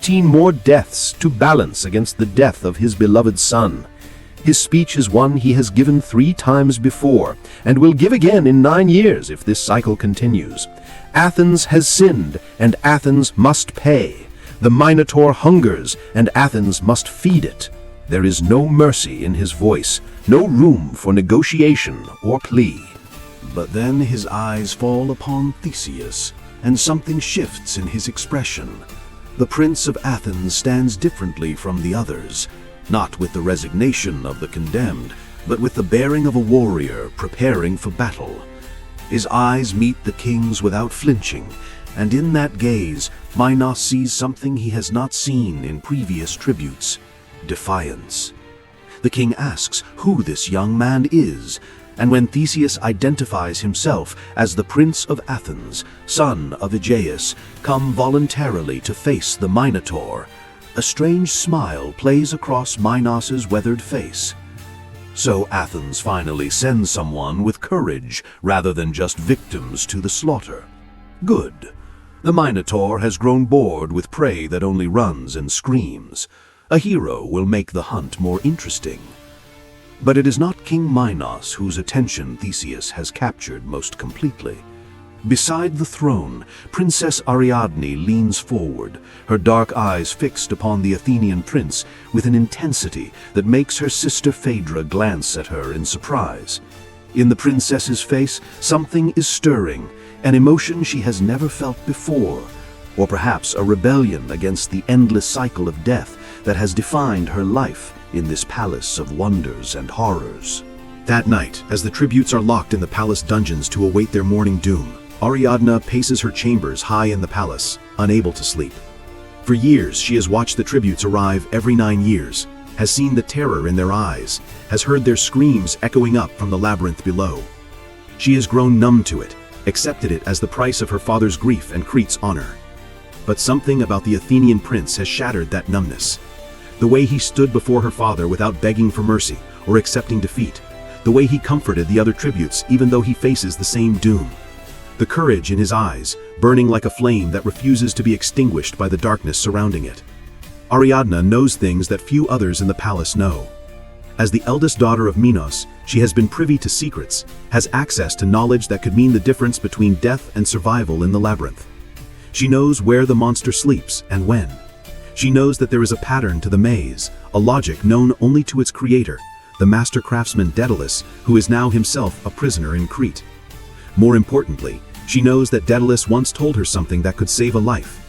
13 more deaths to balance against the death of his beloved son. His speech is one he has given 3 times before, and will give again in 9 years if this cycle continues. Athens has sinned, and Athens must pay. The Minotaur hungers, and Athens must feed it. There is no mercy in his voice, no room for negotiation or plea. But then his eyes fall upon Theseus, and something shifts in his expression. The Prince of Athens stands differently from the others, not with the resignation of the condemned, but with the bearing of a warrior preparing for battle. His eyes meet the king's without flinching, and in that gaze, Minos sees something he has not seen in previous tributes: defiance. The king asks who this young man is, and when Theseus identifies himself as the Prince of Athens, son of Aegeus, come voluntarily to face the Minotaur, a strange smile plays across Minos's weathered face. So Athens finally sends someone with courage rather than just victims to the slaughter. Good. The Minotaur has grown bored with prey that only runs and screams. A hero will make the hunt more interesting. But it is not King Minos whose attention Theseus has captured most completely. Beside the throne, Princess Ariadne leans forward, her dark eyes fixed upon the Athenian prince with an intensity that makes her sister Phaedra glance at her in surprise. In the princess's face, something is stirring, an emotion she has never felt before, or perhaps a rebellion against the endless cycle of death that has defined her life in this palace of wonders and horrors. That night, as the tributes are locked in the palace dungeons to await their morning doom, Ariadne paces her chambers high in the palace, unable to sleep. For years, she has watched the tributes arrive every 9 years, has seen the terror in their eyes, has heard their screams echoing up from the labyrinth below. She has grown numb to it, accepted it as the price of her father's grief and Crete's honor. But something about the Athenian prince has shattered that numbness. The way he stood before her father without begging for mercy or accepting defeat. The way he comforted the other tributes even though he faces the same doom. The courage in his eyes, burning like a flame that refuses to be extinguished by the darkness surrounding it. Ariadne knows things that few others in the palace know. As the eldest daughter of Minos, she has been privy to secrets, has access to knowledge that could mean the difference between death and survival in the labyrinth. She knows where the monster sleeps and when. She knows that there is a pattern to the maze, a logic known only to its creator, the master craftsman Daedalus, who is now himself a prisoner in Crete. More importantly, she knows that Daedalus once told her something that could save a life.